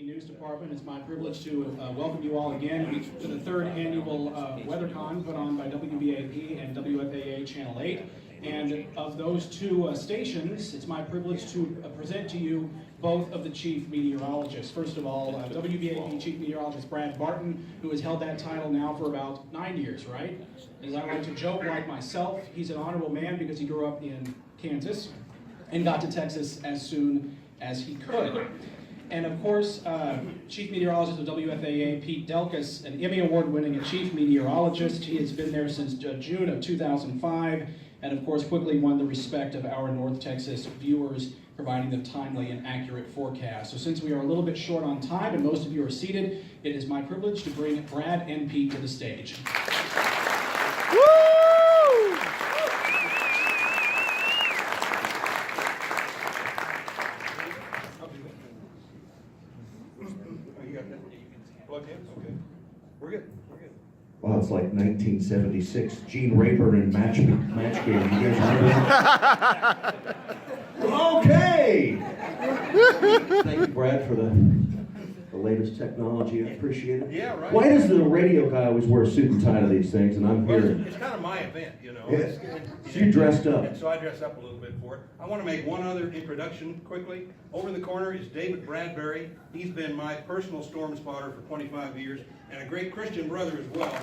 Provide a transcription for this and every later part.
News Department. It's my privilege to welcome you all again to the third annual WeatherCon put on by WBAP and WFAA Channel 8. And of those two stations, it's my privilege to present to you both of the chief meteorologists. First of all, WBAP Chief Meteorologist Brad Barton, who has held that title now for about 9 years, right? As I like to joke, like myself, he's an honorable man because he grew up in Kansas and got to Texas as soon as he could. And of course, Chief Meteorologist of WFAA, Pete Delkus, an Emmy Award-winning Chief Meteorologist. He has been there since June of 2005, and of course quickly won the respect of our North Texas viewers, providing them timely and accurate forecasts. So since we are a little bit short on time and most of you are seated, it is my privilege to bring Brad and Pete to the stage. Wow, it's like 1976. Gene Rayburn and match game. You guys remember? Okay. Thank you, Brad, for the latest technology. I appreciate it. Yeah, right. Why does the radio guy always wear a suit and tie to these things? And I'm here. It's kind of my event, you know. Yeah. So you dressed up. And so I dressed up a little bit for it. I want to make one other introduction quickly. Over in the corner is David Bradbury. He's been my personal storm spotter for 25 years and a great Christian brother as well.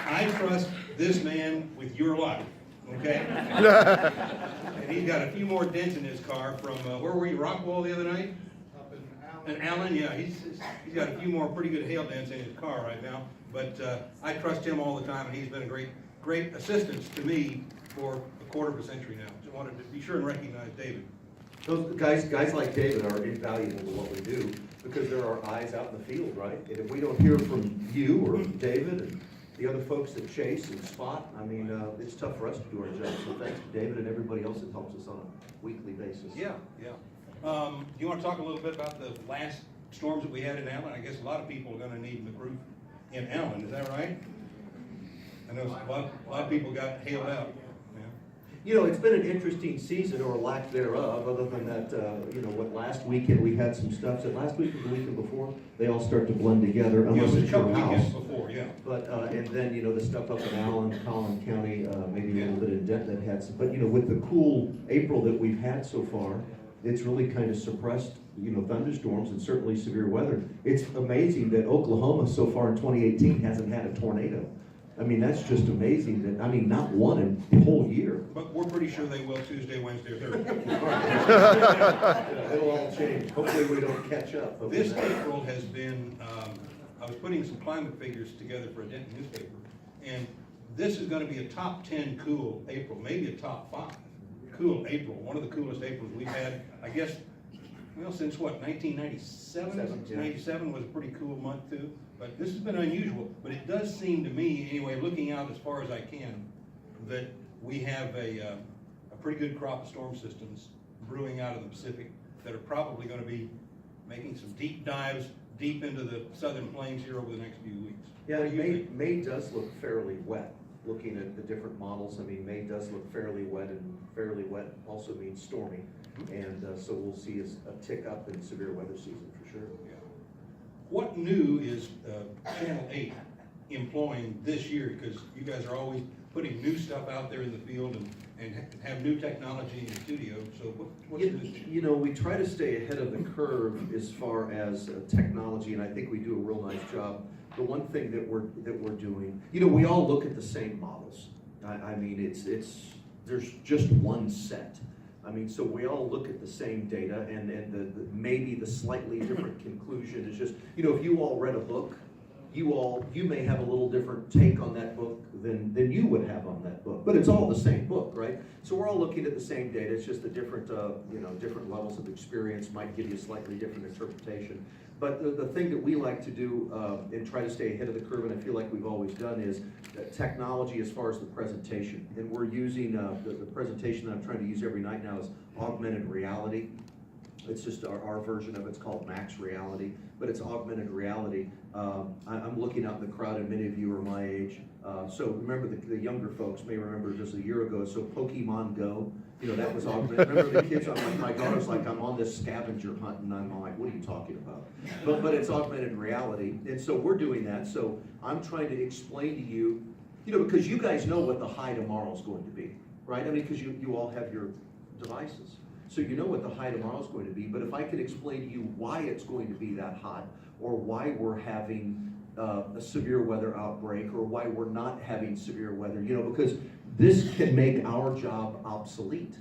I trust this man with your life, okay? And he's got a few more dents in his car from, where were you, Rockwall the other night? Up in Allen. And Allen, yeah, he's got a few more pretty good hail dents in his car right now. But I trust him all the time, and he's been a great assistance to me for a quarter of a century now. So I wanted to be sure and recognize David. Those guys like David are invaluable to what we do because they're our eyes out in the field, right? And if we don't hear from you or David and the other folks that chase and spot, I mean, it's tough for us to do our job. So thanks to David and everybody else that helps us on a weekly basis. Yeah. Do you want to talk a little bit about the last storms that we had in Allen? I guess a lot of people are going to need the roof in Allen. Is that right? I know a lot of people got hailed out. You know, it's been an interesting season, or lack thereof, other than that, you know, what last weekend we had some stuff. So last week or the weekend before, they all start to blend together, unless it's your house. Before, yeah. But, and then, you know, the stuff up in Allen, Collin County, maybe a little bit in Denton that had some, but, you know, with the cool April that we've had so far, it's really kind of suppressed, you know, thunderstorms and certainly severe weather. It's amazing that Oklahoma so far in 2018 hasn't had a tornado. I mean, that's just amazing that, I mean, not one in the whole year. But we're pretty sure they will Tuesday, Wednesday, or Thursday. It'll all change. Hopefully we don't catch up. This April has been, I was putting some climate figures together for a Denton newspaper, and this is going to be a top 10 cool April, maybe a top 5 cool April. One of the coolest Aprils we've had, I guess, well, since what, 1997? 97 was a pretty cool month too. But this has been unusual, but it does seem to me, anyway, looking out as far as I can, that we have a pretty good crop of storm systems brewing out of the Pacific that are probably going to be making some deep dives deep into the southern plains here over the next few weeks. Yeah, May does look fairly wet, looking at the different models. I mean, May does look fairly wet, and fairly wet also means stormy. And so we'll see a tick up in severe weather season for sure. Yeah. What new is Channel 8 employing this year? Because you guys are always putting new stuff out there in the field and have new technology in the studio. So what's new? You know, we try to stay ahead of the curve as far as technology, and I think we do a real nice job. The one thing that we're doing, you know, we all look at the same models. I mean, there's just one set. I mean, so we all look at the same data, and maybe the slightly different conclusion is just, you know, if you all read a book, you may have a little different take on that book than you would have on that book, but it's all the same book, right? So we're all looking at the same data. It's just the different, you know, different levels of experience might give you a slightly different interpretation. But the thing that we like to do and try to stay ahead of the curve, and I feel like we've always done, is technology as far as the presentation. And we're using, the presentation that I'm trying to use every night now is augmented reality. It's just our version of it's called Max Reality, but it's augmented reality. I'm looking out in the crowd, and many of you are my age. So remember, the younger folks may remember just a year ago, so Pokemon Go, that was augmented. Remember the kids, I'm like, my daughter's like, I'm on this scavenger hunt, and I'm like, what are you talking about? But it's augmented reality, and so we're doing that. So I'm trying to explain to you, because you guys know what the high tomorrow is going to be, right? I mean, because you all have your devices. So you know what the high tomorrow is going to be, but if I could explain to you why it's going to be that hot, or why we're having a severe weather outbreak, or why we're not having severe weather, because this can make our job obsolete.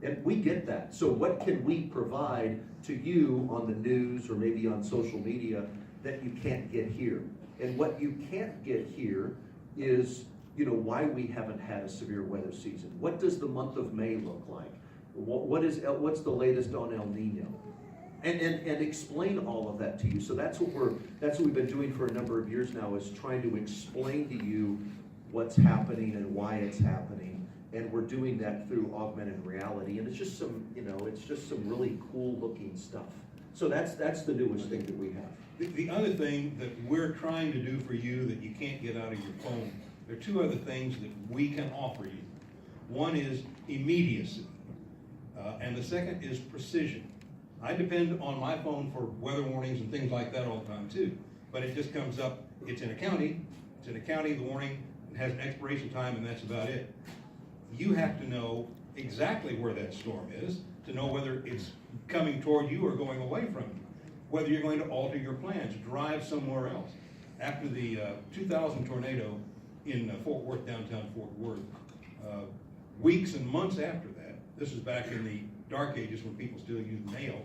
And we get that. So what can we provide to you on the news or maybe on social media that you can't get here? And what you can't get here is, why we haven't had a severe weather season. What does the month of May look like? What's the latest on El Nino? And explain all of that to you. So that's what we've been doing for a number of years now, is trying to explain to you what's happening and why it's happening. And we're doing that through augmented reality. And it's just some really cool looking stuff. So that's the newest thing that we have. The other thing that we're trying to do for you that you can't get out of your phone, there are two other things that we can offer you. One is immediacy, and the second is precision. I depend on my phone for weather warnings and things like that all the time too, but it just comes up, it's in a county, the warning has an expiration time, and that's about it. You have to know exactly where that storm is to know whether it's coming toward you or going away from you, whether you're going to alter your plans, drive somewhere else. After the 2000 tornado in downtown Fort Worth, weeks and months after that, this was back in the dark ages when people still used mail,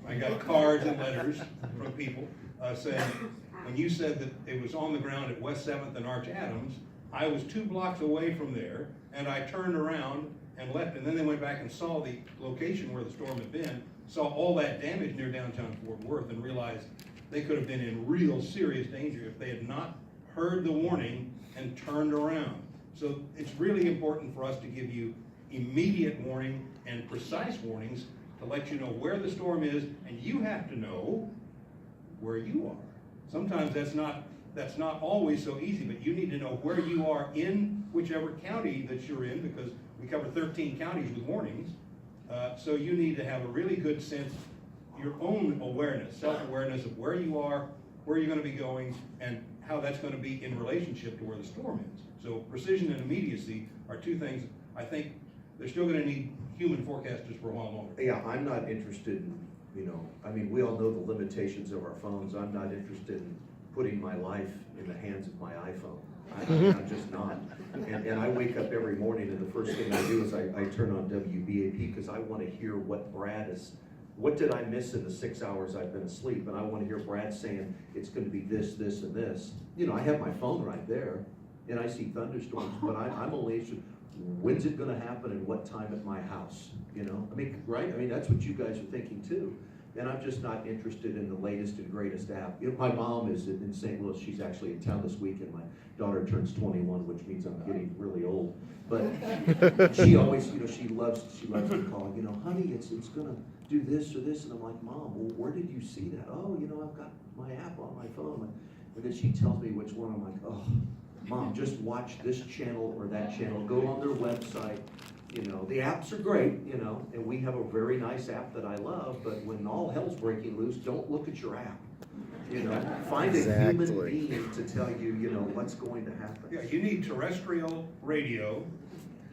I got cards and letters from people saying, when you said that it was on the ground at West 7th and Arch Adams, I was 2 blocks away from there, and I turned around and left, and then they went back and saw the location where the storm had been, saw all that damage near downtown Fort Worth, and realized they could have been in real serious danger if they had not heard the warning and turned around. So it's really important for us to give you immediate warning and precise warnings to let you know where the storm is, and you have to know where you are. Sometimes that's not always so easy, but you need to know where you are in whichever county that you're in, because we cover 13 counties with warnings. So you need to have a really good sense, your own awareness, self-awareness of where you are, where you're going to be going, and how that's going to be in relationship to where the storm is. So precision and immediacy are two things. I think they're still going to need human forecasters for a while longer. Yeah, I'm not interested in, we all know the limitations of our phones. I'm not interested in putting my life in the hands of my iPhone. I'm just not. And I wake up every morning, and the first thing I do is I turn on WBAP, because I want to hear what what did I miss in the 6 hours I've been asleep? And I want to hear Brad saying, it's going to be this, this, and this. I have my phone right there, and I see thunderstorms, but I'm only interested, when's it going to happen and what time at my house? Right? That's what you guys are thinking too. And I'm just not interested in the latest and greatest app. My mom is in St. Louis. She's actually in town this week, and my daughter turns 21, which means I'm getting really old. But she always, she loves to call, honey, it's gonna do this or this, and I'm like, Mom, well, where did you see that? Oh, I've got my app on my phone, and then she tells me which one. I'm like, oh, Mom, just watch this channel or that channel. Go on their website. The apps are great, and we have a very nice app that I love, but when all hell's breaking loose, don't look at your app. Find a human being to tell you, what's going to happen. Yeah, you need terrestrial radio,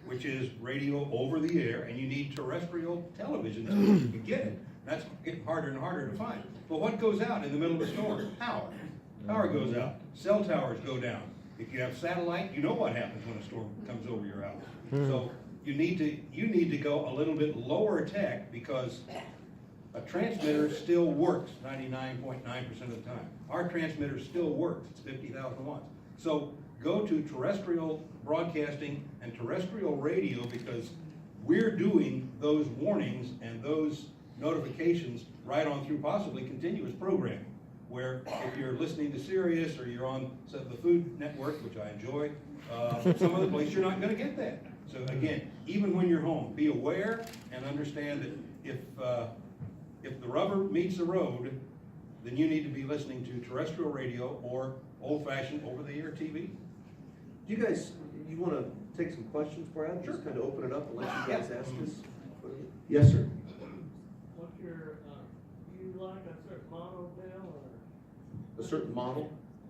which is radio over the air, and you need terrestrial television so you can get it. That's getting harder and harder to find. But what goes out in the middle of a storm? Power. Power goes out. Cell towers go down. If you have satellite, you know what happens when a storm comes over your house. So you need to go a little bit lower tech, because a transmitter still works 99.9% of the time. Our transmitter still works. It's 50,000 watts. So go to terrestrial broadcasting and terrestrial radio, because we're doing those warnings and those notifications right on through possibly continuous programming, where if you're listening to Sirius or you're on the Food Network, which I enjoy, some other place, you're not going to get that. So again, even when you're home, be aware and understand that if if the rubber meets the road, then you need to be listening to terrestrial radio or old-fashioned over-the-air TV. Do you want to take some questions, Brad? Just kind of open it up and let you guys ask us. Yes, sir. What's your, do you like a certain model, Dale, or? A certain model?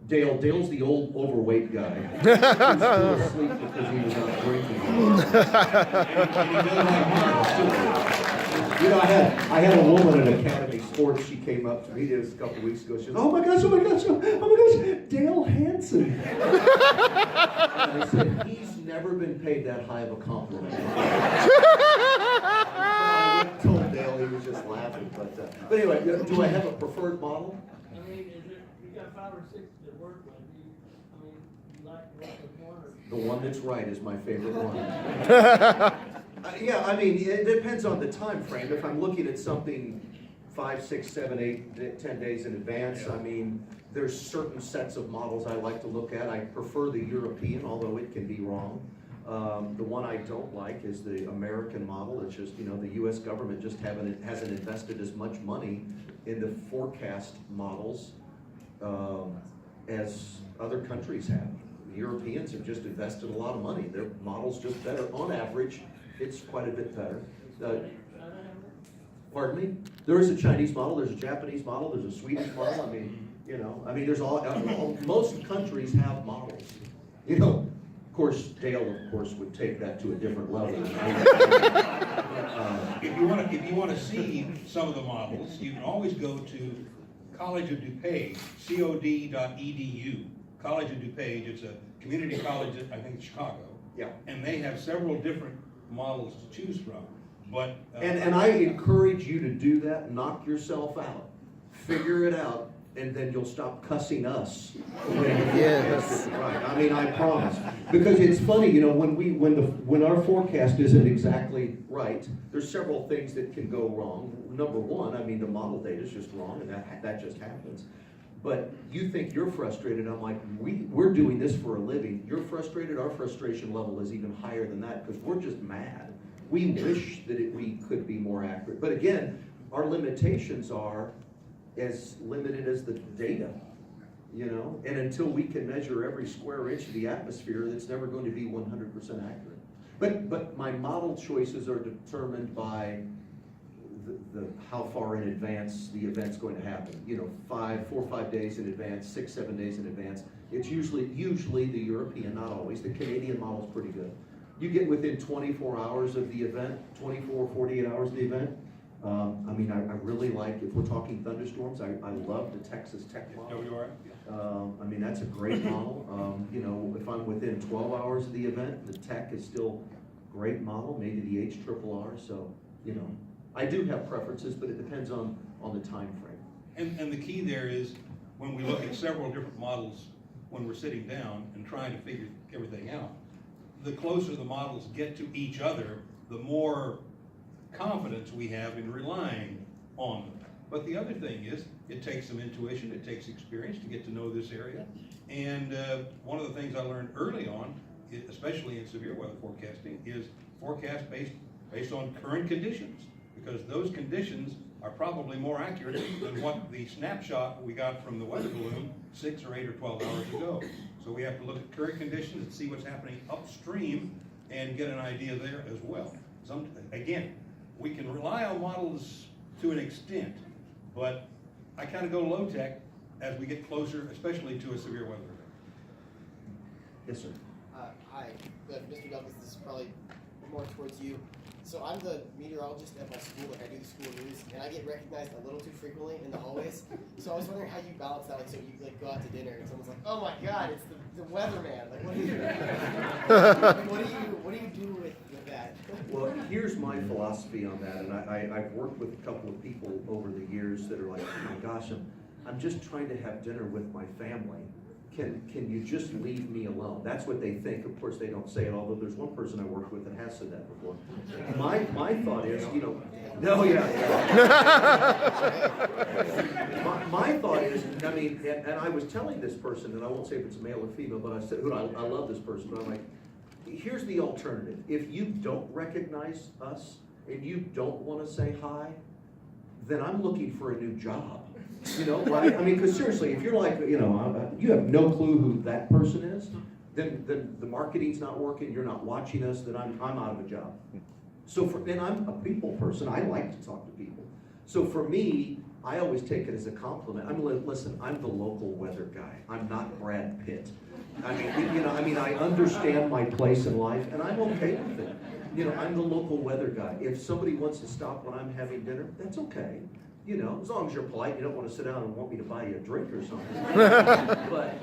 Dale's the old overweight guy. He's still asleep because he was out drinking. And he doesn't like models, too. You know, I had a woman at Academy Sports. She came up to me this a couple of weeks ago. She goes, "Oh my gosh, oh my gosh, oh my gosh, Dale Hansen." And I said, "He's never been paid that high of a compliment." I told Dale, he was just laughing. But anyway, do I have a preferred model? I mean, is it, you got 5 or 6 that work with you, I mean, you like one or? The one that's right is my favorite one. Yeah, I mean, it depends on the time frame. If I'm looking at something 5, 6, 7, 8, 10 days in advance, I mean, there's certain sets of models I like to look at. I prefer the European, although it can be wrong. The one I don't like is the American model. It's just, you know, the U.S. government just hasn't invested as much money in the forecast models as other countries have. The Europeans have just invested a lot of money. Their model's just better. On average, it's quite a bit better. Pardon me? There is a Chinese model, there's a Japanese model, there's a Swedish model. I mean, you know, there's most countries have models. You know, of course, Dale, of course, would take that to a different level. If you want to see some of the models, you can always go to College of DuPage, cod.edu. College of DuPage, it's a community college, I think, in Chicago. Yeah. And they have several different models to choose from. But And I encourage you to do that. Knock yourself out. Figure it out, and then you'll stop cussing us. Yes. Right. I mean, I promise. Because it's funny, you know, when our forecast isn't exactly right, there's several things that can go wrong. Number one, I mean, the model data is just wrong, and that just happens. But you think you're frustrated. I'm like, we're doing this for a living. You're frustrated. Our frustration level is even higher than that because we're just mad. We wish that we could be more accurate. But again, our limitations are as limited as the data, you know? And until we can measure every square inch of the atmosphere, it's never going to be 100% accurate. But my model choices are determined by the how far in advance the event's going to happen. You know, 4 or 5 days in advance, 6, 7 days in advance. It's usually the European, not always. The Canadian model's pretty good. You get within 24 hours of the event, 24, 48 hours of the event. I mean, I really like, if we're talking thunderstorms, I love the Texas Tech model. I mean, that's a great model. You know, if I'm within 12 hours of the event, the Tech is still a great model, maybe the HRRR. So, you know, I do have preferences, but it depends on the time frame. And the key there is when we look at several different models, when we're sitting down and trying to figure everything out, the closer the models get to each other, the more confidence we have in relying on them. But the other thing is, it takes some intuition, it takes experience to get to know this area. And one of the things I learned early on, especially in severe weather forecasting, is forecast based on current conditions, because those conditions are probably more accurate than what the snapshot we got from the weather balloon 6 or 8 or 12 hours ago. So we have to look at current conditions and see what's happening upstream and get an idea there as well. Again, we can rely on models to an extent, but I kind of go low tech as we get closer, especially to a severe weather event. Yes, sir. Hi, Mr. Delkus, this is probably more towards you. So I'm the meteorologist at my school, like I do the school news, and I get recognized a little too frequently in the hallways. So I was wondering how you balance that, like, so you like go out to dinner and someone's like, "Oh my God, it's the weatherman!" Like, what do you what do you do with that? Well, here's my philosophy on that, and I've worked with a couple of people over the years that are like, "Oh my gosh, I'm just trying to have dinner with my family. Can you just leave me alone?" That's what they think. Of course, they don't say it, although there's one person I worked with that has said that before. My thought is, you know, no, yeah. my thought is, I mean, and I was telling this person, and I won't say if it's male or female, but I said, I love this person, but I'm like, here's the alternative. If you don't recognize us and you don't want to say hi, then I'm looking for a new job. You know, right? I mean, because seriously, if you're like, you know, you have no clue who that person is, then the marketing's not working, you're not watching us, then I'm out of a job. So and I'm a people person, I like to talk to people. So for me, I always take it as a compliment. Listen, I'm the local weather guy. I'm not Brad Pitt. I mean, you know, I understand my place in life, and I'm okay with it. You know, I'm the local weather guy. If somebody wants to stop when I'm having dinner, that's okay. You know, as long as you're polite, you don't want to sit down and want me to buy you a drink or something.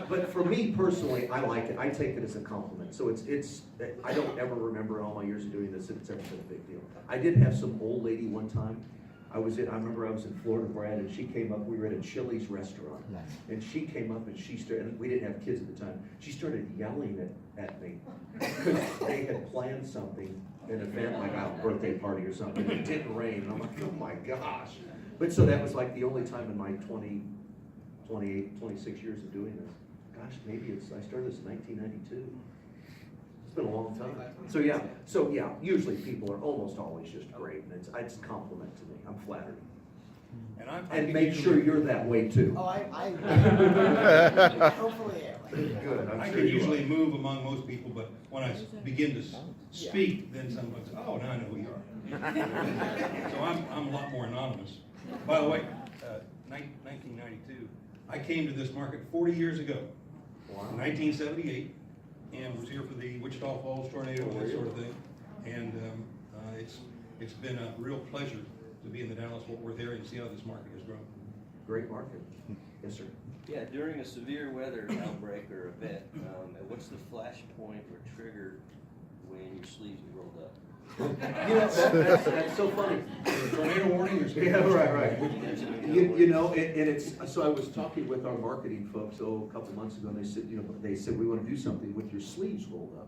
but for me personally, I like it. I take it as a compliment. So I don't ever remember in all my years of doing this that it's ever been a big deal. I did have some old lady one time. I remember I was in Florida, Brad, and she came up, we were at a Chili's restaurant. And she came up and and we didn't have kids at the time, she started yelling at me because they had planned something, an event like a birthday party or something, and it didn't rain. And I'm like, oh my gosh. But so that was like the only time in my 28, 26 years of doing this. Gosh, maybe I started this in 1992. It's been a long time. So yeah, usually people are almost always just great, and it's a compliment to me. I'm flattered. And make sure you're that way too. Oh, I hopefully am. Good, I'm I sure can you usually are. move among most people, but when I begin to speak, then someone says, oh, now I know who you are. So I'm a lot more anonymous. By the way, 1992, I came to this market 40 years ago, Wow. 1978, and was here for the Wichita Falls tornado, that sort of thing. And it's been a real pleasure to be in the Dallas-Fort Worth area and see how this market has grown. Great market. Yes, sir. Yeah, during a severe weather outbreak or event, what's the flash point or trigger when your sleeves get rolled up? You know, that's so funny. Tornado warning or? Yeah, right. You know, and it's, so I was talking with our marketing folks, a couple months ago, and they said, we want to do something with your sleeves rolled up.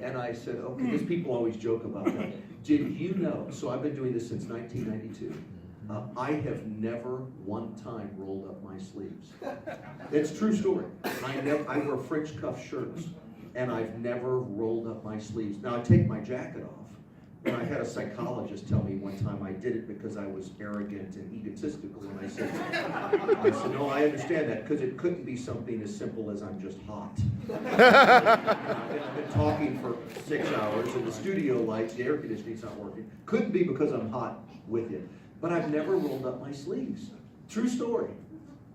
And I said, okay, because people always joke about that. Did you know, so I've been doing this since 1992. I have never one time rolled up my sleeves. It's a true story. I wear French cuff shirts, and I've never rolled up my sleeves. Now I take my jacket off, and I had a psychologist tell me one time I did it because I was arrogant and egotistical, and I said, no, I understand that, because it couldn't be something as simple as I'm just hot. I've been talking for 6 hours, and the studio lights, the air conditioning's not working. Couldn't be because I'm hot with you. But I've never rolled up my sleeves. True story.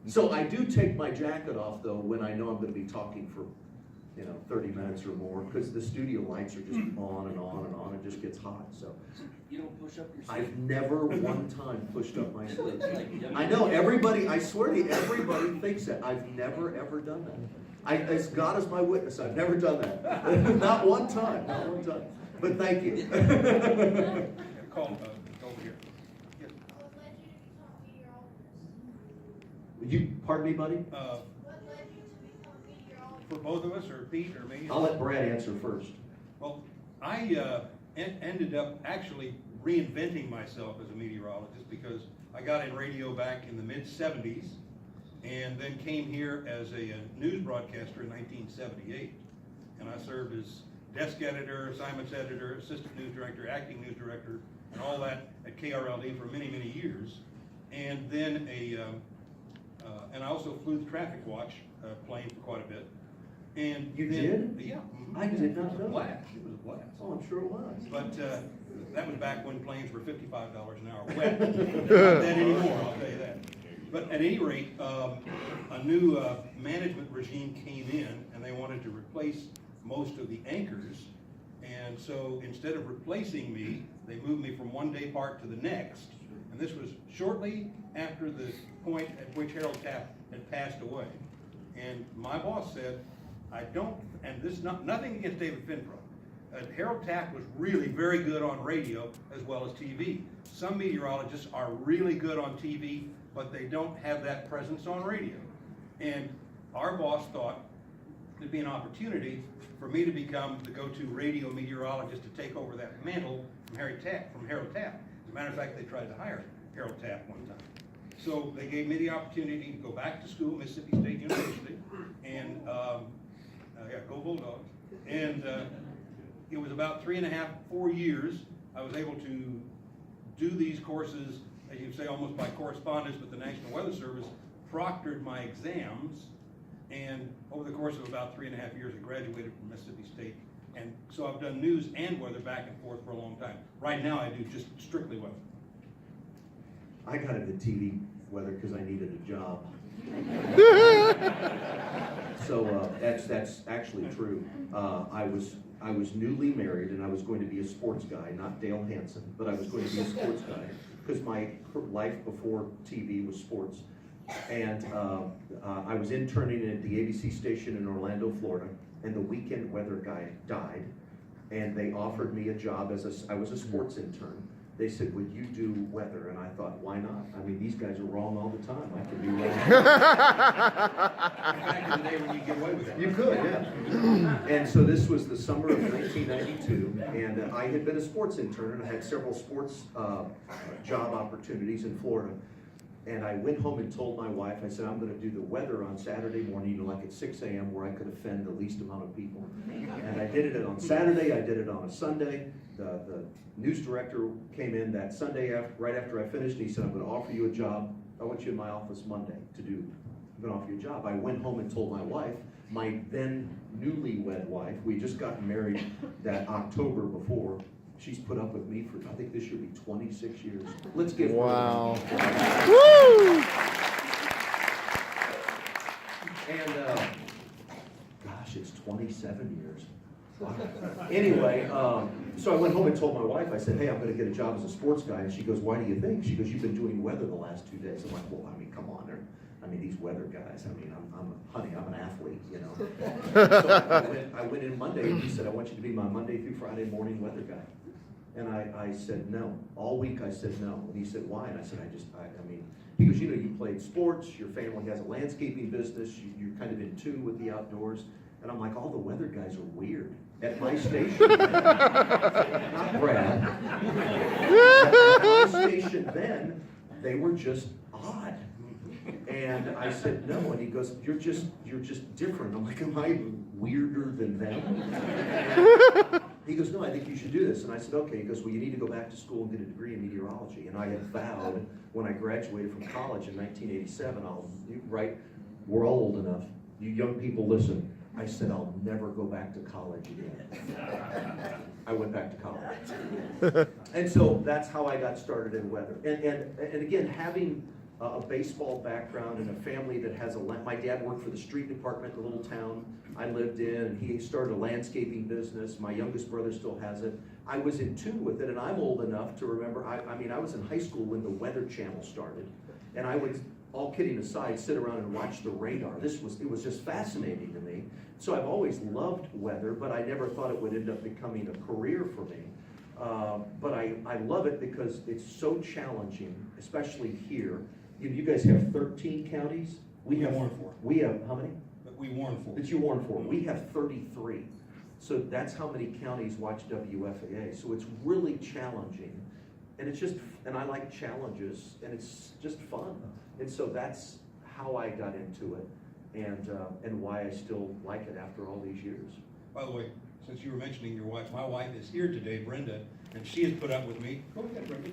So I do take my jacket off, though, when I know I'm going to be talking for 30 minutes or more, because the studio lights are just on and on and on. It just gets hot. So You don't push up your sleeves? I've never one time pushed up my sleeves. I know everybody. I swear to you, everybody thinks that. I've never ever done that. As God is my witness, I've never done that. Not one time. Not one time. But thank you. Call over here. Yes. What led you to become meteorologist? You pardon me, buddy. What led you to become meteorologist? For both of us, or Pete or me? I'll let Brad answer first. Well, I ended up actually reinventing myself as a meteorologist because I got in radio back in the mid-70s and then came here as a news broadcaster in 1978. And I served as desk editor, assignments editor, assistant news director, acting news director, and all that at KRLD for many, many years. And then and I also flew the traffic watch plane for quite a bit. And You then, did? Yeah. I did not It was a know blast. that. It was a blast. Oh, I'm sure it was. But that was back when planes were $55 an hour wet. Not that anymore, I'll tell you that. But at any rate, a new management regime came in, and they wanted to replace most of the anchors. And so instead of replacing me, they moved me from one day part to the next. And this was shortly after the point at which Harold Taft had passed away. And my boss said, I don't, and this is nothing against David Finfrost. Harold Taft was really very good on radio as well as TV. Some meteorologists are really good on TV, but they don't have that presence on radio. And our boss thought there'd be an opportunity for me to become the go-to radio meteorologist to take over that mantle from Harold Taft. As a matter of fact, they tried to hire Harold Taft one time. So they gave me the opportunity to go back to school, Mississippi State University, and go Bulldogs. And it was about 3.5, 4 years. I was able to do these courses as you say, almost by correspondence with the National Weather Service, proctored my exams. And over the course of about 3.5 years, I graduated from Mississippi State. And so I've done news and weather back and forth for a long time. Right now, I do just strictly weather. I got into TV weather because I needed a job. So that's actually true. I was newly married and I was going to be a sports guy, not Dale Hansen, but I was going to be a sports guy because my life before TV was sports. And I was interning at the ABC station in Orlando, Florida, and the weekend weather guy died, and they offered me a job I was a sports intern. They said, would you do weather? And I thought, why not? I mean, these guys are wrong all the time. I could be wrong. Back in the day when you get away with that. You could, yeah. And so this was the summer of 1992, and I had been a sports intern, and I had several sports job opportunities in Florida. And I went home and told my wife, I said, I'm going to do the weather on Saturday morning, like at 6 a.m., where I could offend the least amount of people. And I did it on Saturday, I did it on a Sunday. The news director came in that Sunday right after I finished, and he said, I'm going to offer you a job. I want you in my office Monday I'm going to offer you a job. I went home and told my wife, my then newlywed wife, we had just gotten married that October before. She's put up with me for, I think this year will be 26 years. Let's give her Wow. Woo! And, gosh, it's 27 years. Wow. Anyway, so I went home and told my wife, I said, hey, I'm going to get a job as a sports guy. And she goes, why do you think? She goes, you've been doing weather the last 2 days. I'm like, well, I mean, come on. These weather guys, I'm an athlete, you know. So I went in Monday, and he said, I want you to be my Monday through Friday morning weather guy. And I said no. All week I said no. And he said, why? And I said, he goes, you played sports, your family has a landscaping business, you're kind of in tune with the outdoors. And I'm like, all the weather guys are weird. At my station, not Brad. At my station then, they were just odd. And I said, no, and he goes, you're just different. I'm like, am I weirder than them? He goes, no, I think you should do this. And I said, okay. He goes, well, you need to go back to school and get a degree in meteorology. And I had vowed when I graduated from college in 1987, we're all old enough. You young people, listen. I said, I'll never go back to college again. I went back to college. And so that's how I got started in weather. And again, having a baseball background and a family that has my dad worked for the street department in the little town I lived in, and he started a landscaping business. My youngest brother still has it. I was in tune with it, and I'm old enough to remember, I was in high school when the Weather Channel started, and I would, all kidding aside, sit around and watch the radar. It was just fascinating to me. So I've always loved weather, but I never thought it would end up becoming a career for me. But I love it because it's so challenging, especially here. You guys have 13 counties? We have warned for. We have how many? That we warned for. That you warned for. We have 33. So that's how many counties watch WFAA. So it's really challenging. And I like challenges, and it's just fun. And so that's how I got into it, and why I still like it after all these years. By the way, since you were mentioning your wife, my wife is here today, Brenda, and she has put up with me. Go ahead, Brenda.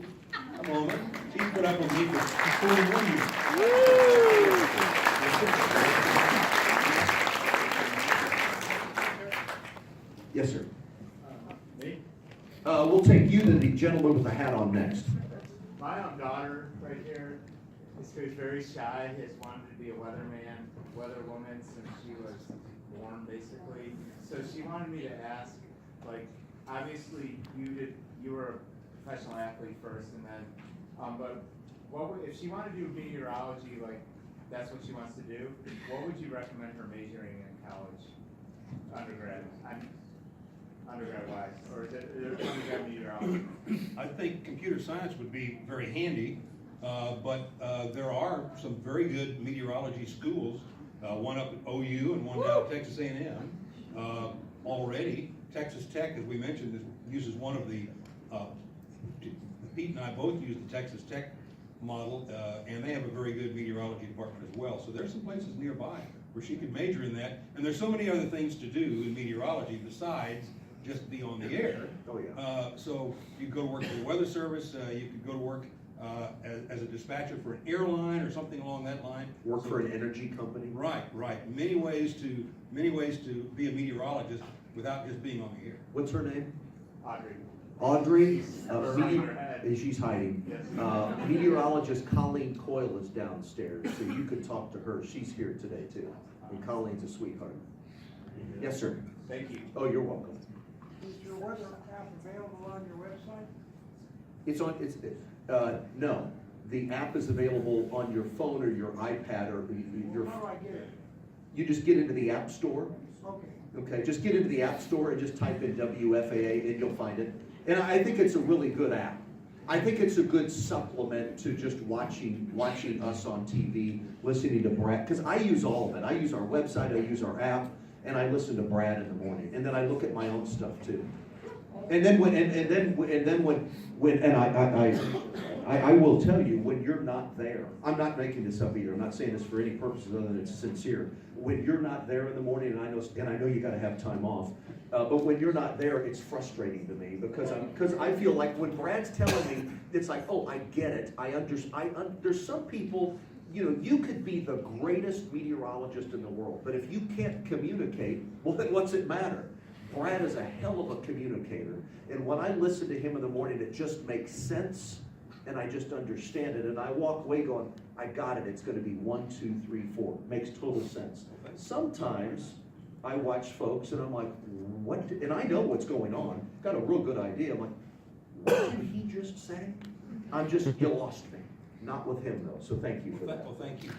Come on. She's put up with me for 41 years. Yes, sir. Me? We'll take you to the gentleman with the hat on next. My own daughter, right here, is very shy, has wanted to be a weatherman, weatherwoman since she was born, basically. So she wanted me to ask, obviously you were a professional athlete first, and then, but if she wanted to do meteorology, that's what she wants to do, what would you recommend her majoring in college, undergrad-wise, or is it undergrad meteorology? I think computer science would be very handy, but there are some very good meteorology schools, one up at OU and one down at Texas A&M. Already, Texas Tech, as we mentioned, uses one of the, Pete and I both use the Texas Tech model, and they have a very good meteorology department as well. So there's some places nearby where she could major in that. And there's so many other things to do in meteorology besides just be on the air. Oh, yeah. So you could go to work for the Weather Service, you could go to work as a dispatcher for an airline or something along that line. Work So- for an energy company? Right, right. Many ways to be a meteorologist without just being on the air. What's her name? Audrey. Audrey? Around her head. She's hiding. Yes. Meteorologist Colleen Coyle is downstairs, so you could talk to her. She's here today too. And Colleen's a sweetheart. Yes, sir. Thank you. Oh, you're welcome. Is your weather app available on your website? No. The app is available on your phone or your iPad or your, How do I get it? you just get into the App Store. Okay. Okay, just get into the App Store and just type in WFAA and you'll find it. And I think it's a really good app. I think it's a good supplement to just watching us on TV, listening to Brad, because I use all of it. I use our website, I use our app, and I listen to Brad in the morning. And then I look at my own stuff too. And then I will tell you, when you're not there, I'm not making this up either. I'm not saying this for any purposes other than it's sincere. When you're not there in the morning, and I know you got to have time off, but when you're not there, it's frustrating to me because I feel like when Brad's telling me, it's like, oh, I get it. There's some people, you could be the greatest meteorologist in the world, but if you can't communicate, well, then what's it matter? Brad is a hell of a communicator, and when I listen to him in the morning, it just makes sense, and I just understand it, and I walk away going, I got it, it's gonna be 1, 2, 3, 4, makes total sense. Sometimes I watch folks and I'm like, what, and I know what's going on, got a real good idea, I'm like, what did he just say? You lost me, not with him though, so thank you for that. Well, thank you.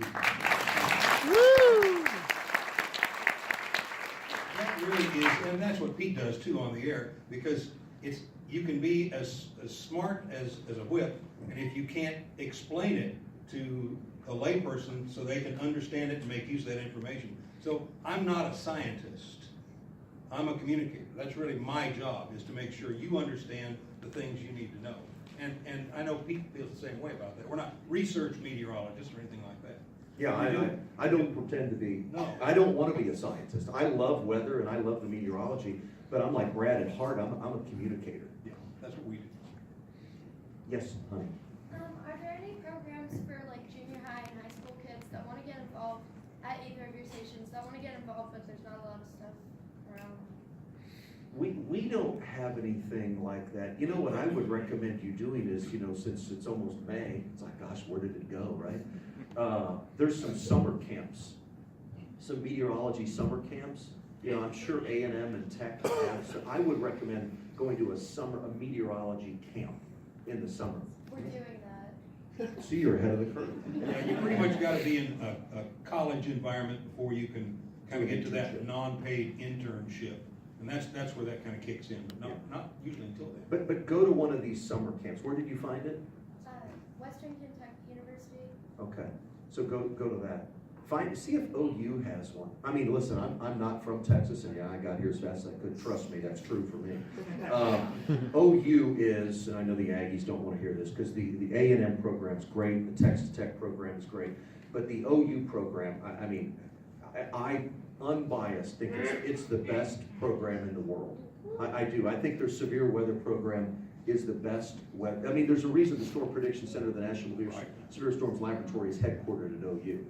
That really is, and that's what Pete does too on the air, because you can be as smart as a whip, and if you can't explain it to a layperson so they can understand it and make use of that information. So I'm not a scientist, I'm a communicator. That's really my job, is to make sure you understand the things you need to know. And I know Pete feels the same way about that. We're not research meteorologists or anything like that. Yeah, I don't pretend to be, No. I don't want to be a scientist. I love weather and I love the meteorology, but I'm like Brad at heart, I'm a communicator. Yeah, that's what we do. Yes, honey. Are there any programs for like junior high and high school kids that want to get involved at either of your stations, that want to get involved, but there's not a lot of stuff around? We don't have anything like that. You know what I would recommend you doing is, since it's almost May, it's like, gosh, where did it go, right? There's some summer camps, some meteorology summer camps. I'm sure A&M and Tech have, so I would recommend going to a meteorology camp in the summer. We're doing that. See, you're ahead of the curve. Yeah, you pretty much gotta be in a college environment before you can kind of get to that non-paid internship. And that's where that kind of kicks in, but not usually until then. But go to one of these summer camps. Where did you find it? Western Kentucky University. Okay, so go to that. See if OU has one. I mean, listen, I'm not from Texas, and I got here as fast as I could. Trust me, that's true for me. OU is, and I know the Aggies don't want to hear this, because the A&M program's great, the Texas Tech program is great, but the OU program, I unbiased think it's the best program in the world. I do. I think their severe weather program is the best weather. I mean, there's a reason the Storm Prediction Center of the National Severe Storms Laboratory is headquartered at OU.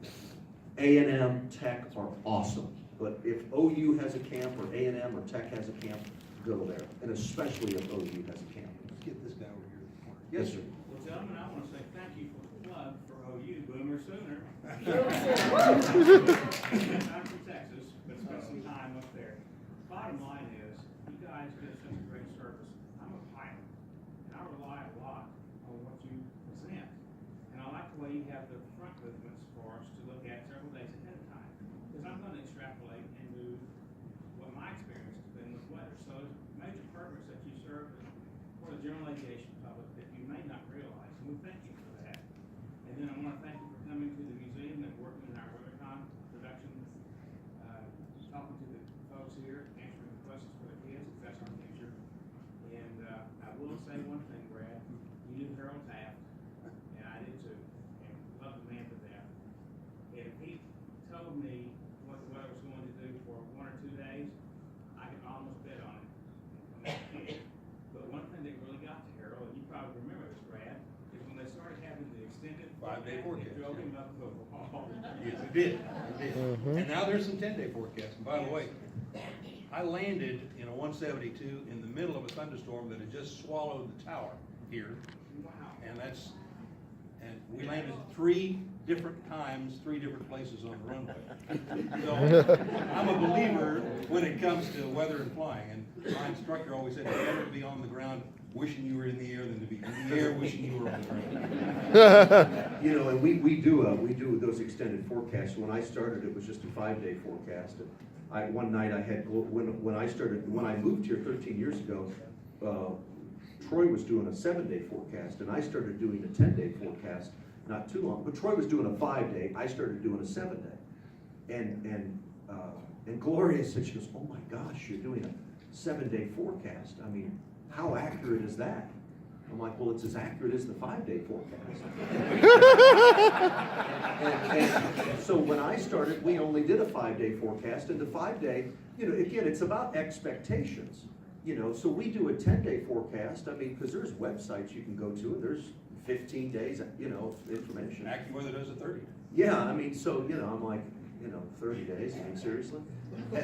A&M, Tech are awesome, but if OU has a camp, or A&M or Tech has a camp, go there, and especially if OU has a camp. Let's get this guy over here. Yes, sir. Well, gentlemen, I want to say thank you for the plug for OU, Boomer Sooner. I'm from Texas, but spent some time up there. Bottom line is, you guys did such a great service. I'm a pilot, and I rely a lot on what you present. And I like the way you have the front movements for us to look at several days ahead of time. Because I'm going to extrapolate and move what my experience has been with weather. So there's a major purpose that you serve for the general aviation public that you may not realize. And we thank you for that. And then I want to thank you for coming to the museum and working in our WeatherCon production, talking to the folks here, answering the questions for the kids, because that's our future. And I will say one thing, Brad, you knew Harold Taft, and I did too, and love the man to death. And if he told me what the weather was going to do for 1 or 2 days, I could almost bet on it. But one thing that really got to Harold, and 5-day forecast. You're joking about football. Yes, it did, it did. And now there's some 10-day forecasts. And by the way, I landed in a 172 in the middle of a thunderstorm that had just swallowed the tower here. And we landed 3 different times, 3 different places on the runway. So I'm a believer when it comes to weather and flying. And my instructor always said, it's better to be on the ground wishing you were in the air than to be in the air wishing you were on the ground. You know, and we do those extended forecasts. When I started, it was just a 5-day forecast. And one night I had, when I moved here 13 years ago, Troy was doing a 7-day forecast, and I started doing a 10-day forecast not too long. But Troy was doing a 5-day, I started doing a 7-day. And Gloria said, she goes, oh my gosh, you're doing a 7-day forecast. I mean, how accurate is that? I'm like, well, it's as accurate as the 5-day forecast. and so when I started, we only did a 5-day forecast, and the 5-day, you know, again, it's about expectations. You know, so we do a 10-day forecast. I mean, because there's websites you can go to, and there's 15 days, you know, information. AccuWeather does a 30. Yeah, I mean, so, you know, I'm like, you know, 30 days, I mean, seriously?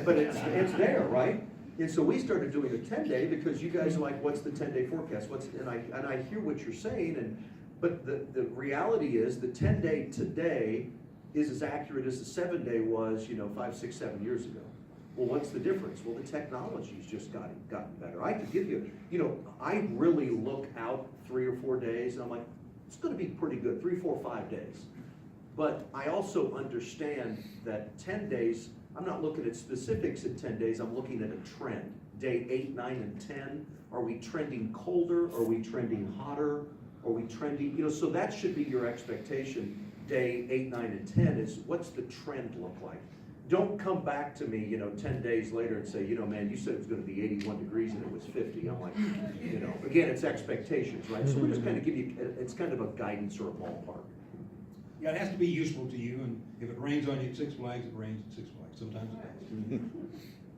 But it's there, right? And so we started doing a 10-day because you guys are like, what's the 10-day forecast? And I hear what you're saying, but the reality is the 10-day today is as accurate as the 7-day was, you know, 5, 6, 7 years ago. Well, what's the difference? Well, the technology's just gotten better. I could give you, you know, I really look out 3 or 4 days, and I'm like, it's gonna be pretty good, 3, 4, 5 days. But I also understand that 10 days, I'm not looking at specifics in 10 days, I'm looking at a trend. Day 8, 9, and 10, are we trending colder? Are we trending hotter? Are we trending, you know, so that should be your expectation. Day 8, 9, and 10 is, what's the trend look like? Don't come back to me, you know, 10 days later and say, you know, man, you said it was gonna be 81 degrees and it was 50. I'm like, you know, again, it's expectations, right? So we just kind of give you, it's kind of a guidance or a ballpark. Yeah, it has to be useful to you, and if it rains on you at Six Flags, it rains at Six Flags. Sometimes it does.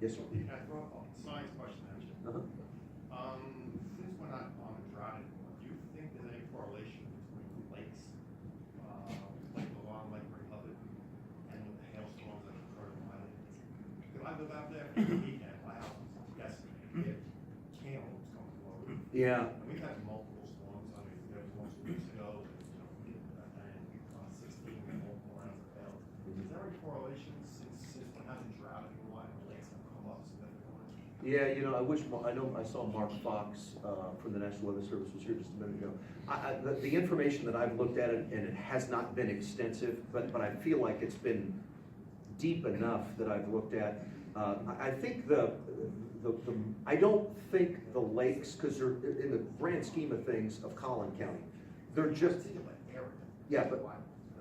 Yes, sir. Can I throw a science question at you? Since we're not on a drought anymore, do you think there's any correlation between lakes, like the Long Lake Republic, and with the hailstorms that occur in my lake? Because I live out there for the weekend, my house was yesterday, we had cantaloupes coming over. Yeah. And we've had multiple storms, I mean, there was one 2 weeks ago, and, you know, and 16 multiple rounds of hail. Is there any correlation since we're not in drought anymore and the lakes have come up significantly? Yeah, you know, I saw Mark Fox from the National Weather Service was here just a minute ago. The information that I've looked at, and it has not been extensive, but I feel like it's been deep enough that I've looked at. I think I don't think the lakes, because they're in the grand scheme of things of Collin County, they're just, yeah, but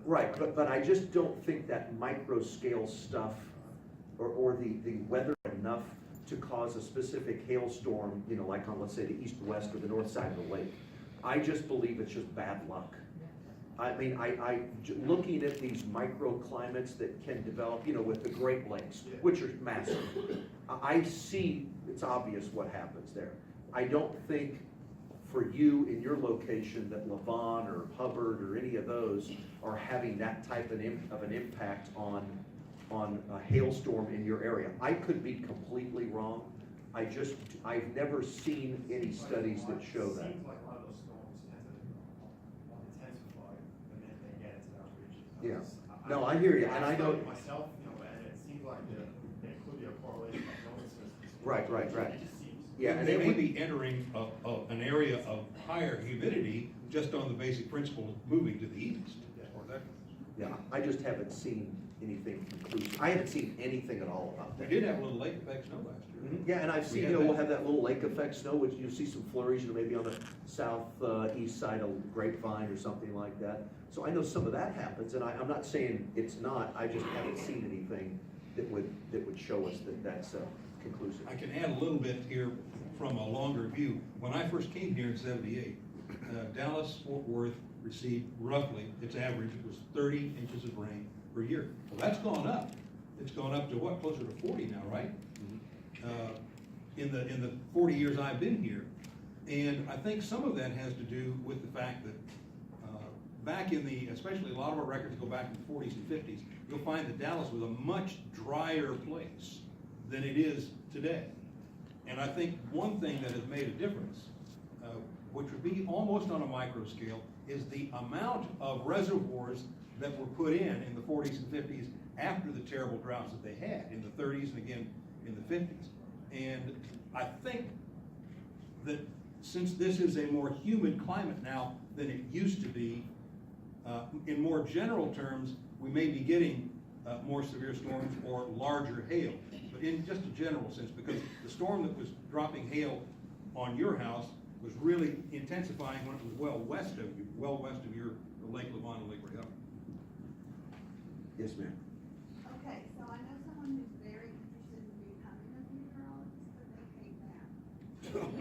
right, but I just don't think that micro scale stuff or the weather enough to cause a specific hailstorm, you know, like on, let's say, the east, west, or the north side of the lake. I just believe it's just bad luck. I mean, looking at these microclimates that can develop, you know, with the Great Lakes, which are massive, I see it's obvious what happens there. I don't think for you in your location that Levon or Hubbard or any of those are having that type of an impact on a hailstorm in your area. I could be completely wrong. I've never seen any studies that show that. It seems like a lot of those storms tend to intensify the minute they get into that region. Yeah. No, I hear you, and I know. Myself, you know, and it seems like there could be a correlation of illnesses. Right. It just seems. Yeah, and they it may would be entering an area of higher humidity just on the basic principle of moving to the east. Or that. Yeah, I just haven't seen anything conclusive. I haven't seen anything at all about We that. did have a little lake effect snow last year. Yeah, and I've seen, you know, we'll have that little lake effect snow, which you'll see some flurries, you know, maybe on the southeast side of Grapevine or something like that. So I know some of that happens, and I'm not saying it's not, I just haven't seen anything that would show us that that's conclusive. I can add a little bit here from a longer view. When I first came here in '78, Dallas, Fort Worth received roughly, its average was 30 inches of rain per year. Well, that's gone up. It's gone up to what, closer to 40 now, right? In the 40 years I've been here. And I think some of that has to do with the fact that back in the, especially a lot of our records go back in the 40s and 50s, you'll find that Dallas was a much drier place than it is today. And I think one thing that has made a difference, which would be almost on a micro scale, is the amount of reservoirs that were put in the 40s and 50s after the terrible droughts that they had in the 30s and again in the 50s. And I think that since this is a more humid climate now than it used to be, in more general terms, we may be getting more severe storms or larger hail. But in just a general sense, because the storm that was dropping hail on your house was really intensifying when it was well west of you, the Lake Levant and Lake Rehoboth. Yes, ma'am. Okay, so I know someone who's very interested in becoming a meteorologist, but they hate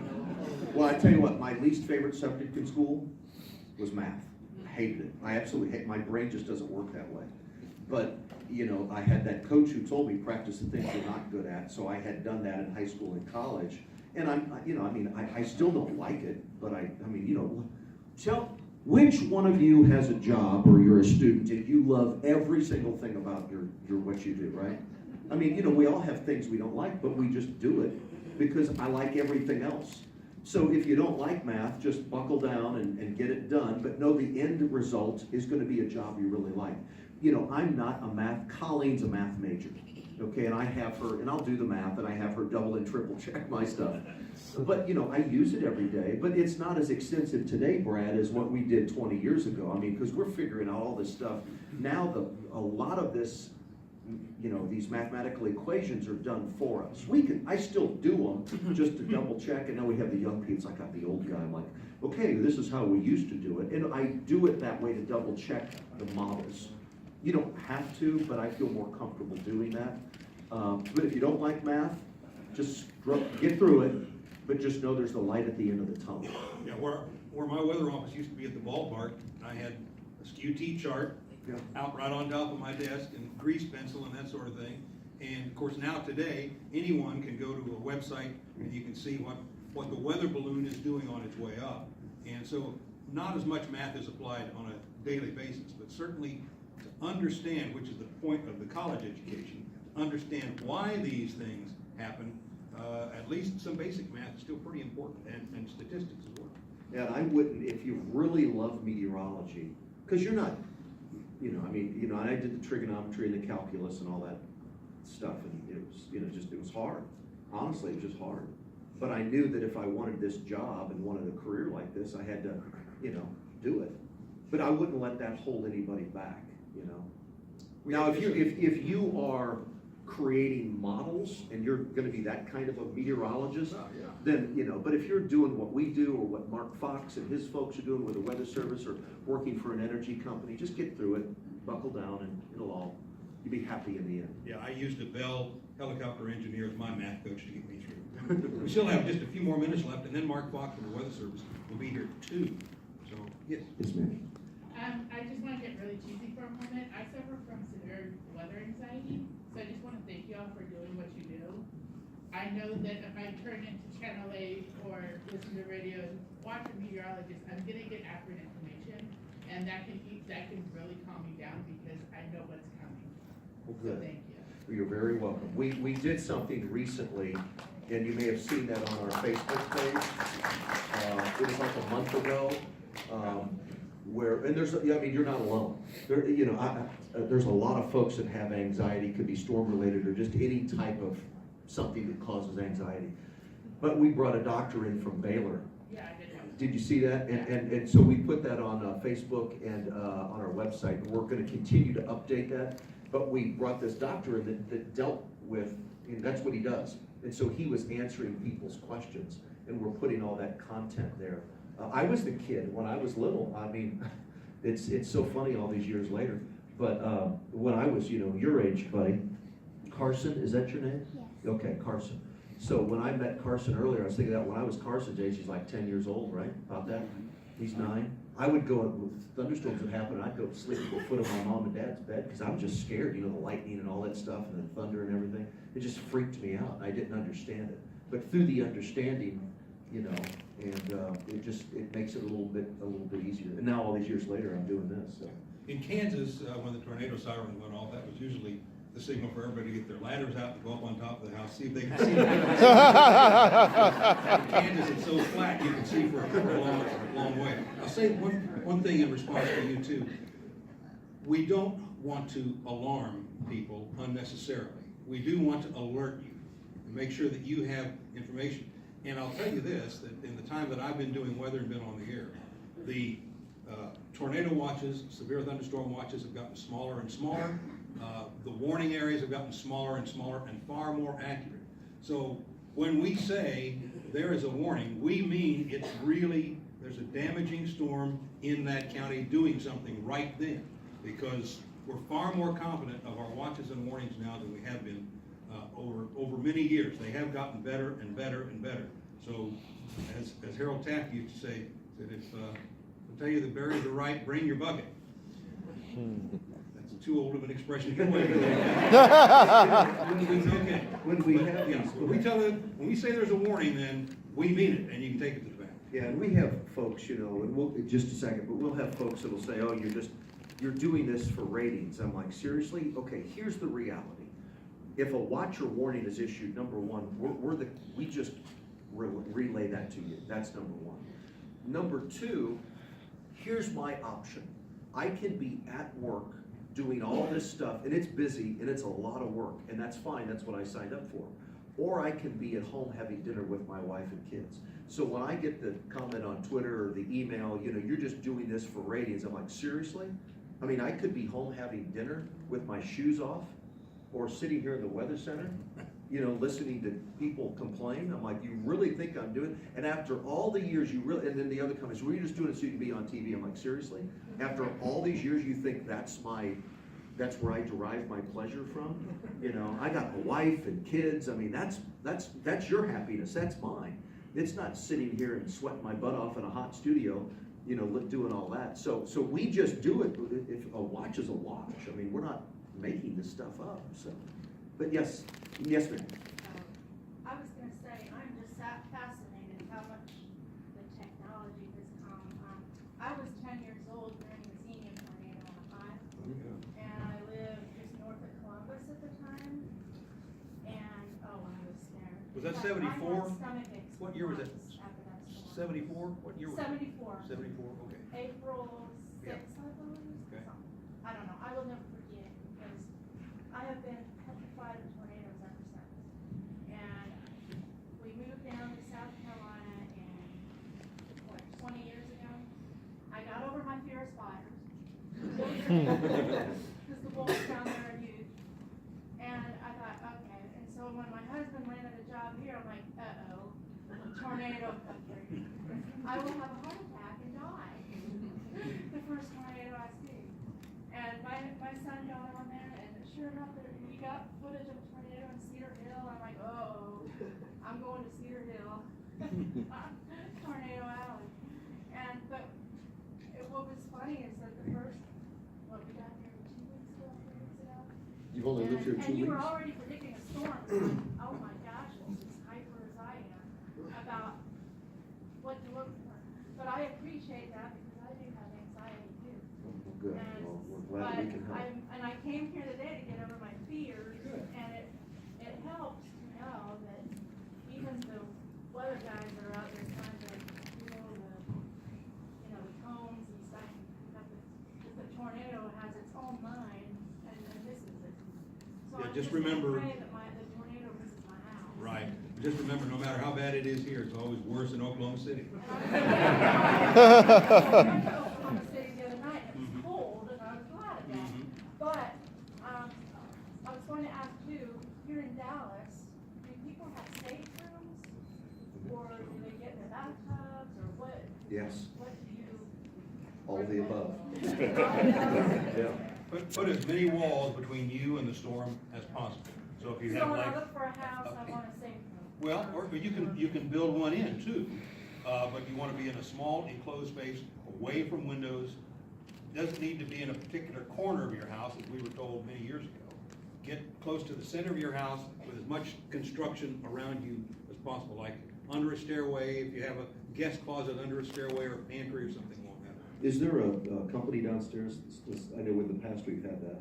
math. Well, I tell you what, my least favorite subject in school was math. I hated it. I absolutely hate, my brain just doesn't work that way. But, you know, I had that coach who told me practice the things you're not good at, so I had done that in high school and college. And I still don't like it, but which one of you has a job or you're a student and you love every single thing about your what you do, right? I mean, we all have things we don't like, but we just do it because I like everything else. So if you don't like math, just buckle down and get it done, but know the end result is going to be a job you really like. I'm not a math, Colleen's a math major, okay, and I have her, and I'll do the math, and I have her double and triple check my stuff. But, I use it every day, but it's not as extensive today, Brad, as what we did 20 years ago. I mean, because we're figuring out all this stuff. Now, a lot of this, these mathematical equations are done for us. I still do them just to double check, and now we have the young people. I got the old guy, I'm like, okay, this is how we used to do it. And I do it that way to double check the models. You don't have to, but I feel more comfortable doing that. But if you don't like math, just get through it, but just know there's the light at the end of the tunnel. Yeah, where my weather office used to be at the ballpark, I had a SKU-T chart out right on top of my desk and grease pencil and that sort of thing. And of course now today, anyone can go to a website and you can see what the weather balloon is doing on its way up. And so not as much math is applied on a daily basis, but certainly to understand, which is the point of the college education, to understand why these things happen, at least some basic math is still pretty important, and statistics as well. Yeah, and I wouldn't, if you really love meteorology, because you're not, I did the trigonometry and the calculus and all that stuff, and it was hard. Honestly, it was just hard. But I knew that if I wanted this job and wanted a career like this, I had to, do it. But I wouldn't let that hold anybody back, Now, if you are creating models and you're going to be that kind of a meteorologist, then, but if you're doing what we do or what Mark Fox and his folks are doing with the Weather Service or working for an energy company, just get through it, buckle down, and you'll be happy in the end. Yeah, I used a Bell helicopter engineer as my math coach to get me through. We still have just a few more minutes left, and then Mark Fox from the Weather Service will be here too. So, yes. Yes, ma'am. I just want to get really cheesy for a moment. I suffer from severe weather anxiety, so I just want to thank you all for doing what you do. I know that if I turn into Channel 8 or listen to radio and watch a meteorologist, I'm going to get accurate information, and that can really calm me down because I know what's coming. Well, good. So thank you. You're very welcome. We did something recently, and you may have seen that on our Facebook page. It was like a month ago. And you're not alone. There's a lot of folks that have anxiety, could be storm related or just any type of something that causes anxiety. But we brought a doctor in from Baylor. Yeah, I did. Did you see that? And so we put that on Facebook and on our website. And we're going to continue to update that. But we brought this doctor in that dealt with, that's what he does. And so he was answering people's questions, and we're putting all that content there. I was the kid when I was little. I mean, it's so funny all these years later. But when I was, your age, buddy, Carson, is that your name? Yes. Okay, Carson. So when I met Carson earlier, I was thinking that when I was Carson's age, he's like 10 years old, right? About that? He's 9. I would go, thunderstorms would happen, and I'd go to sleep at the foot of my mom and dad's bed because I was just scared, the lightning and all that stuff and the thunder and everything. It just freaked me out. I didn't understand it. But through the understanding, and it makes it a little bit easier. And now all these years later, I'm doing this, so. In Kansas, when the tornado siren went off, that was usually the signal for everybody to get their ladders out and go up on top of the house, see if they can see. In Kansas, it's so flat, you can see for a long way. I'll say one thing in response to you too. We don't want to alarm people unnecessarily. We do want to alert you and make sure that you have information. And I'll tell you this, that in the time that I've been doing weather and been on the air, the tornado watches, severe thunderstorm watches have gotten smaller and smaller. The warning areas have gotten smaller and smaller and far more accurate. So when we say there is a warning, we mean it's really, there's a damaging storm in that county doing something right then, because we're far more confident of our watches and warnings now than we have been over many years. They have gotten better and better and better. So as Harold Taft used to say, that if I tell you the berries are ripe, bring your bucket. That's too old of an expression. When we say there's a warning, then we mean it, and you can take it to the bank. Yeah, and we have folks, you know, and we'll, just a second, but we'll have folks that'll say, oh, you're doing this for ratings. I'm like, seriously? Okay, here's the reality. If a watch or warning is issued, number one, we just relay that to you. That's number one. Number two, here's my option. I can be at work doing all this stuff, and it's busy, and it's a lot of work, and that's fine, that's what I signed up for. Or I can be at home having dinner with my wife and kids. So when I get the comment on Twitter or the email, you know, you're just doing this for ratings, I'm like, seriously? I mean, I could be home having dinner with my shoes off, or sitting here in the weather center, you know, listening to people complain. I'm like, you really think I'm doing it? And after all the years, and then the other comments, well, you're just doing it so you can be on TV. I'm like, seriously? After all these years, you think that's where I derive my pleasure from? You know, I got a wife and kids. I mean, that's your happiness. That's mine. It's not sitting here and sweating my butt off in a hot studio, you know, doing all that. So we just do it. If a watch is a watch. I mean, we're not making this stuff up. So, but yes, ma'am. I was going to say, I'm just fascinated how much the technology has come. I was 10 years old during the Xenia tornado on a 5, and I lived just north of Columbus at the time. And I was scared. Was that Like, 74? I had stomach aches What year was it? after that storm. 74? What year was it? 74. 74, okay. April 6th, Yeah. I believe. Okay. Something. I don't know. I will never forget because I have been petrified of tornadoes ever since. And we moved down to South Carolina in, 20 years ago. I got over my fear of spiders. Because the wolves down there are huge. And I thought, okay. And so when my husband landed a job here, I'm like, uh-oh, tornado country. I will have a heart attack and die. The first tornado I see. And my son got on there, and sure enough, he got footage of a tornado in Cedar Hill. I'm like, oh, I'm going to Cedar Hill. Tornado Alley. But what was funny is that the first, we got here 2 weeks ago, 3 weeks ago. You've only lived here 2 weeks? And you were already predicting a storm. Oh my gosh, it's as hyper as I am about what to look for. But I appreciate that because I do have anxiety too. Well, good. Well, we're glad we can help. I came here today to get over my fears, and it helps to know that even the weather guys are out there trying to the cones and stuff. The tornado has its own mind, and this is it. So Yeah, I'm just gonna remember- pray that the tornado misses my house. Right. Just remember, no matter how bad it is here, it's always worse in Oklahoma City. I went to Oklahoma City the other night, and it was cold, and I was glad of that. But, I was going to ask you, here in Dallas, do people have staterooms? Or do they get in their bathtubs, or what? Yes. What do you? All the above. Yeah. Put as many walls between you and the storm as possible. So if you So have when like. I look for a house, I want a safe room. Well, or you can build one in too, but you want to be in a small enclosed space, away from windows. Doesn't need to be in a particular corner of your house, as we were told many years ago. Get close to the center of your house with as much construction around you as possible, like under a stairway. If you have a guest closet under a stairway or a pantry or something won't happen. Is there a company downstairs? I know in the past we've had that.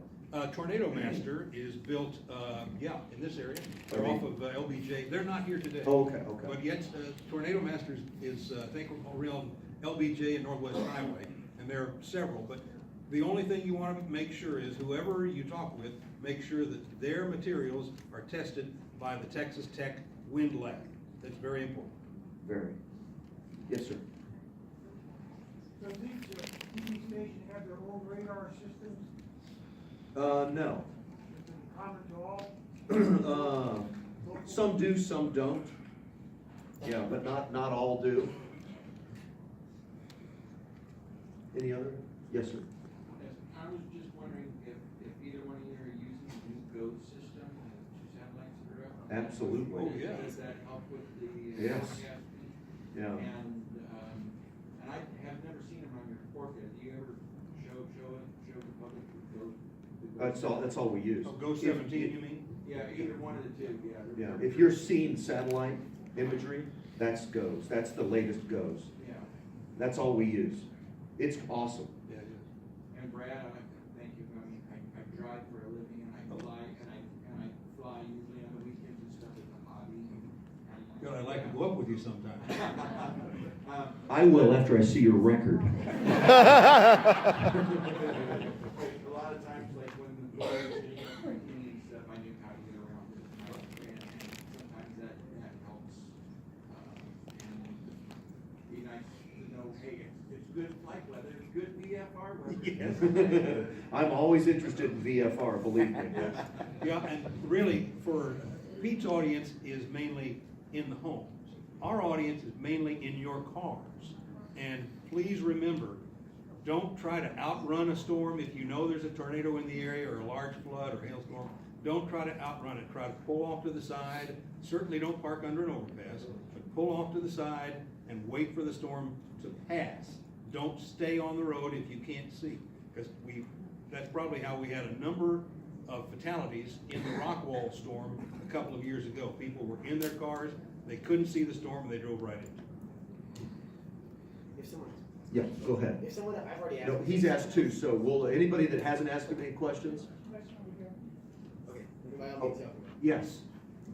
Tornado Master is built, in this area. They're off of LBJ. They're not here today. Oh, okay, okay. But yet, Tornado Masters is, I think, around LBJ and Northwest Highway, and there are several. But the only thing you want to make sure is whoever you talk with, make sure that their materials are tested by the Texas Tech Wind Lab. That's very important. Very. Yes, sir. Does each TV station have their own radar systems? No. Is it common to all? Some do, some don't. Yeah, but not all do. Any other? Yes, sir. I was just wondering if either one of you are using the new GOAT system, the 2 satellites that are up? Absolutely. Oh, yeah. Does that help with the Yes. broadcasting? Yeah. And I have never seen them on your forecast. Do you ever show the public the GOAT? That's all we use. Oh, Go 17, you mean? Yeah, either one of the two, yeah. Yeah, if you're seeing satellite imagery, that's GOES. That's the latest GOES. Yeah. That's all we use. It's awesome. Yeah, it is. And Brad, I'd like to thank you. I mean, I drive for a living and I fly and I fly usually on the weekends and stuff as a hobby. God, I'd like to go up with you sometime. I will after I see your record. A lot of times, like when the boys and stuff, I knew how to get around it. And sometimes that helps. And be nice to know, hey, it's good flight weather, it's good VFR weather. Yes. I'm always interested in VFR, believe me. Yeah, and really, for Pete's audience is mainly in the homes. Our audience is mainly in your cars. And please remember, don't try to outrun a storm. If you know there's a tornado in the area or a large flood or hailstorm, don't try to outrun it. Try to pull off to the side. Certainly don't park under an overpass, but pull off to the side and wait for the storm to pass. Don't stay on the road if you can't see, because that's probably how we had a number of fatalities in the Rockwall storm a couple of years ago. People were in their cars, they couldn't see the storm, and they drove right into it. If someone, Yeah, go ahead. if someone, I've already asked. No, he's asked too, so will anybody that hasn't asked him any questions? Okay, by all means, Yes.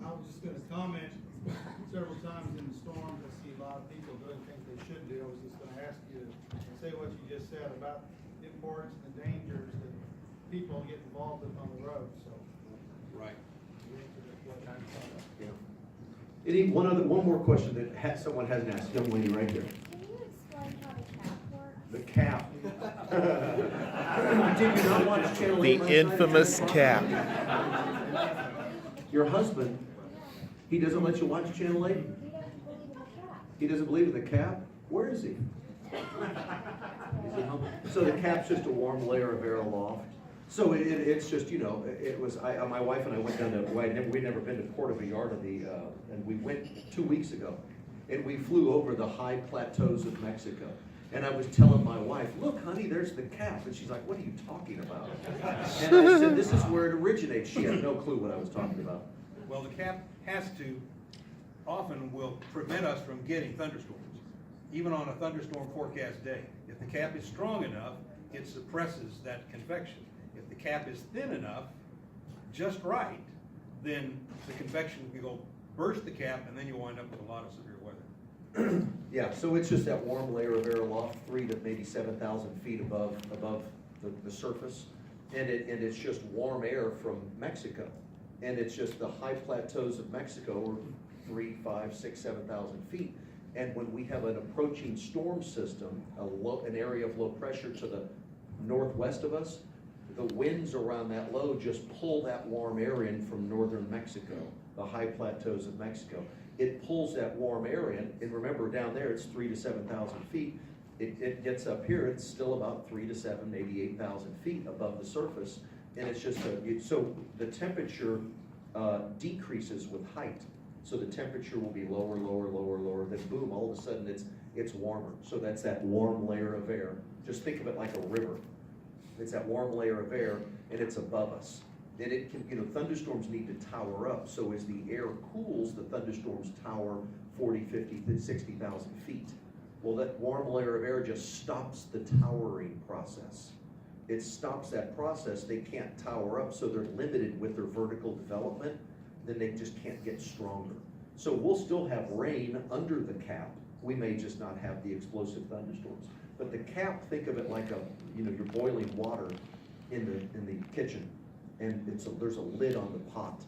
I was just gonna comment, several times in the storm, I see a lot of people doing things they shouldn't do. I was just gonna ask you to say what you just said about the importance and the dangers that people get involved with on the road, so. Right. you answered it what I'm talking about. Yeah. One more question that someone hasn't asked, young lady right here. Can you explain how the The cap works? cap. Did you not watch Channel 8 The last night? infamous cap. Your husband, he doesn't let you watch Channel 8? He doesn't believe in the cap. He doesn't believe in the cap? Where is he? So the cap's just a warm layer of air aloft. So it's just, it was, my wife and I went down to, we'd never been to Puerto Vallarta, and we went 2 weeks ago. And we flew over the high plateaus of Mexico. And I was telling my wife, look, honey, there's the cap. And she's like, what are you talking about? And I said, this is where it originates. She had no clue what I was talking about. Well, the cap often will prevent us from getting thunderstorms, even on a thunderstorm forecast day. If the cap is strong enough, it suppresses that convection. If the cap is thin enough, just right, then the convection will go burst the cap, and then you wind up with a lot of severe weather. Yeah, so it's just that warm layer of air aloft, 3,000 to maybe 7,000 feet above the surface, and it's just warm air from Mexico, and it's just the high plateaus of Mexico are 3, 5, 6, 7,000 feet, and when we have an approaching storm system, an area of low pressure to the northwest of us, the winds around that low just pull that warm air in from northern Mexico, the high plateaus of Mexico. It pulls that warm air in, and remember down there it's 3,000 to 7,000 feet. It gets up here, it's still about 3,000 to 7,000, maybe 8,000 feet above the surface, and it's just so the temperature decreases with height. So the temperature will be lower, lower, lower, lower. Then boom, all of a sudden it's warmer. So that's that warm layer of air. Just think of it like a river. It's that warm layer of air, and it's above us. And it can, thunderstorms need to tower up. So as the air cools, the thunderstorms tower 40, 50, 60,000 feet. Well, that warm layer of air just stops the towering process. It stops that process, they can't tower up, so they're limited with their vertical development, then they just can't get stronger. So we'll still have rain under the cap, we may just not have the explosive thunderstorms. But the cap, think of it like you're boiling water in the kitchen, and there's a lid on the pot.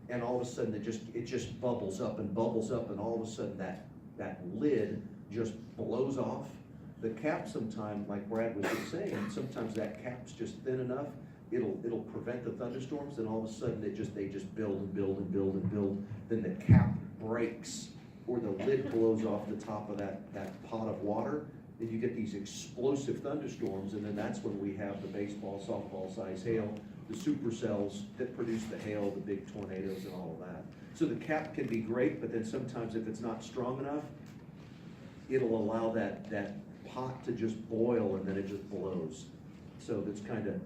And all of a sudden, it just bubbles up, and all of a sudden that lid just blows off. The cap sometimes, like Brad was just saying, sometimes that cap's just thin enough, it'll prevent the thunderstorms, and all of a sudden they just build and build and build and build. Then the cap breaks, or the lid blows off the top of that pot of water, then you get these explosive thunderstorms, and then that's when we have the baseball, softball size hail, the supercells that produce the hail, the big tornadoes and all of that. So the cap can be great, but then sometimes if it's not strong enough, it'll allow that pot to just boil, and then it just blows. So that's kind of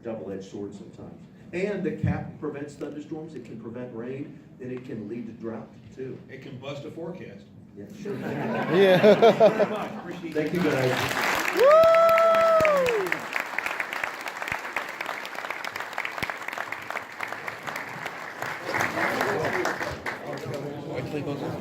double-edged sword sometimes. And the cap prevents thunderstorms, it can prevent rain, and it can lead to drought too. It can bust a forecast. Yeah, sure. Yeah. Thank you very much, appreciate Thank you your guys. Wait till he goes on.